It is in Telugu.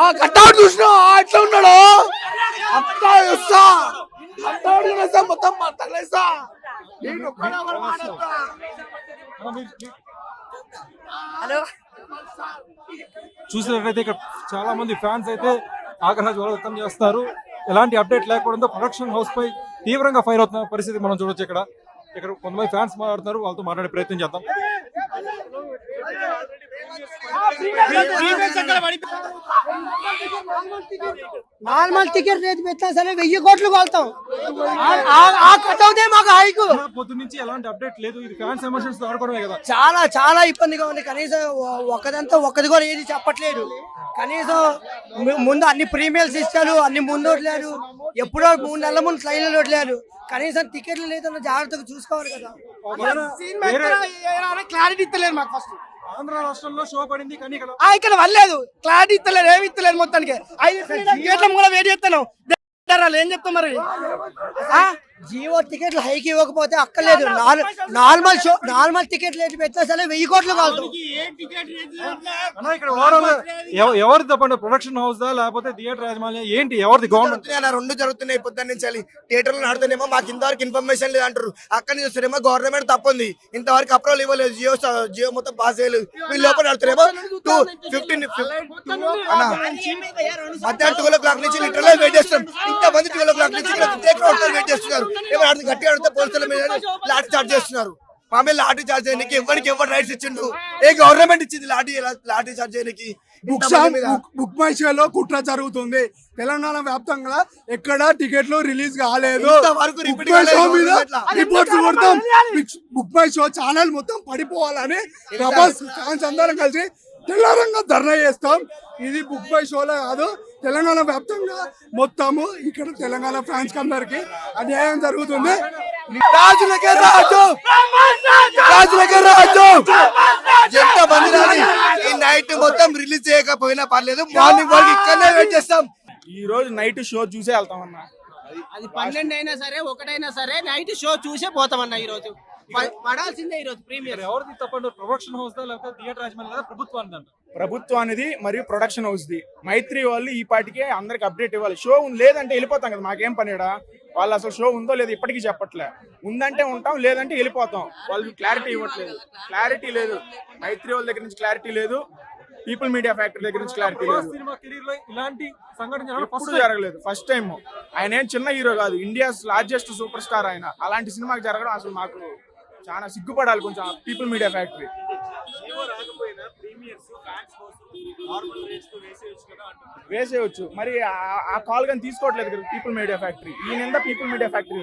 ఆ కట్టాడు చూసినా ఎట్లా ఉన్నాడు అంతా వస్తా అంతా మొత్తం తగలేస్తా హలో చూసినట్లయితే ఇక్కడ చాలా మంది ఫ్యాన్స్ అయితే ఆగ్రహ జ్వాల వ్యక్తం చేస్తారు. ఎలాంటి అప్డేట్ లేకపోవడంతో ప్రొడక్షన్ హౌస్ పై తీవ్రంగా ఫైర్ అవుతున్న పరిస్థితి మనం చూడొచ్చు. ఇక్కడ ఇక్కడ కొంతమంది ఫ్యాన్స్ మాట్లాడుతున్నారు, వాళ్ళతో మాట్లాడే ప్రయత్నం చేద్దాం. నార్మల్ టికెట్ రేట్ పెట్టినా సరే 1000 కోట్లు కొలుతాం. ఆ కట్ అవుతే మాకు హైకు. పొద్దు నుంచి ఎలాంటి అప్డేట్ లేదు. ఇది ఫ్యాన్స్ ఎమోషన్స్ ఆడుకోవడమే కదా. చాలా చాలా ఇబ్బందిగా ఉంది. కనీసం ఒక్కది కూడా ఏది చెప్పట్లేదు. కనీసం ముందు అన్ని ప్రీమియర్స్ ఇచ్చారు, అన్ని ముందు వదిలేరు. ఎప్పుడో 3 నెలల ముందు ట్రైన్లు వదిలేరు. కనీసం టికెట్లు లేదన్న జాగ్రత్తగా చూసుకోవాలి కదా. క్లారిటీ ఇస్తలేదు మాకు. ఫస్ట్ ఆంధ్ర రాష్ట్రంలో షో పడింది కానీ ఇక్కడ వల్లేదు, క్లారిటీ ఇస్తలేదు, ఏమి ఇస్తలేదు. మొత్తానికి 5 గేట్ల కూడా వెయిట్ చేస్తాను. ఏం చెప్తాం మరి. జియో టికెట్లు హైకి ఇవ్వకపోతే అక్కర్లేదు. నార్మల్ టికెట్ రేట్ పెట్టినా సరే 1000 కోట్లు కాదు. ఇక్కడ ఎవరు తప్పండి? ప్రొడక్షన్ హౌస్ దా లేకపోతే థియేటర్ యాజమాన్యం ఏంటి? ఎవరిది? గవర్నమెంట్. రెండు జరుగుతున్నాయి పొద్దున్న నుంచి. థియేటర్లు నడుతున్నామో మాకు ఇంతవరకు ఇన్ఫర్మేషన్ లేదు అంటారు. అక్కడ నుంచి వస్తారేమో గవర్నమెంట్ తప్పుంది, ఇంతవరకు అప్రూవల్ ఇవ్వలేదు. జియో మొత్తం పాస్ చేయలేదు. వీళ్ళు లోపల నడుతున్నారేమో 12 o'clock నుంచి లిటరల్ వెయిట్ చేస్తాం. ఇంతమంది 12 o'clock నుంచి వెయిట్ చేస్తున్నారు. ఎవరు గట్టిగా అడిగితే పోలీసుల మీద లాఠీ చార్జ్ చేస్తున్నారు. మా మీద లాఠీ చార్జ్ చేయడానికి ఎవరు రైట్స్ ఇచ్చిండు? ఏ గవర్నమెంట్ ఇచ్చింది లాఠీ చార్జ్ చేయడానికి? బుక్ మై షోలో కుట్ర జరుగుతుంది. తెలంగాణ వ్యాప్తంగా ఎక్కడ టికెట్లు రిలీజ్ కాలేదు. రిపోర్ట్స్ కొడతాం. బుక్ మై షో ఛానల్ మొత్తం పడిపోవాలని ప్రభాస్ ఫ్యాన్స్ అందరం కలిసి తెలంగాణ ధర్నా చేస్తాం. ఇది బుక్ బై షోలో కాదు, తెలంగాణ వ్యాప్తంగా మొత్తము ఇక్కడ తెలంగాణ ఫ్యాన్స్ అందరికి అన్యాయం జరుగుతుంది. రాజులకే రాజు, రాజులకే రాజు. ఎంత మంది ఈ నైట్ మొత్తం రిలీజ్ చేయకపోయినా పర్లేదు, మార్నింగ్ వరకు ఇక్కడనే వెయిట్ చేస్తాం. ఈ రోజు నైట్ షో చూసే వెళ్తామన్నా. అది 12 అయినా సరే 1 అయినా సరే నైట్ షో చూసే పోతామన్నా. ఈ రోజు పడాల్సిందే. ఈ రోజు ప్రీమియర్ ఎవరిది తప్పండి? ప్రొడక్షన్ హౌస్ దా లేకపోతే థియేటర్ యాజమాన్యం లేదా ప్రభుత్వానికి అంట? ప్రభుత్వానిది మరియు ప్రొడక్షన్ హౌస్ ది. మైత్రి వాళ్ళు ఈ పాటికే అందరికి అప్డేట్ ఇవ్వాలి. షో లేదంటే వెళ్ళిపోతాం కదా, మాకేం పనిడా. వాళ్ళు అసలు షో ఉందో లేదో ఇప్పటికీ చెప్పట్లే. ఉందంటే ఉంటాం, లేదంటే వెళ్ళిపోతాం. వాళ్ళు క్లారిటీ ఇవ్వట్లేదు. క్లారిటీ లేదు. మైత్రి వాళ్ళ దగ్గర నుంచి క్లారిటీ లేదు, పీపుల్ మీడియా ఫ్యాక్టరీ దగ్గర నుంచి క్లారిటీ లేదు. సినిమా కెరీర్ లో ఇలాంటి సంఘటన ఎప్పుడు జరగలేదు. First time. ఆయన ఏం చిన్న హీరో కాదు, ఇండియాస్ లార్జెస్ట్ సూపర్ స్టార్ ఆయన. అలాంటి సినిమాకి జరగడం అసలు మాకు చాలా సిగ్గుపడాలి కొంచెం. పీపుల్ మీడియా ఫ్యాక్టరీ వేసేయచ్చు మరి. ఆ కాల్ కానీ తీసుకోవట్లేదు కదా పీపుల్ మీడియా ఫ్యాక్టరీ. ఈ నిందా పీపుల్ మీడియా ఫ్యాక్టరీ.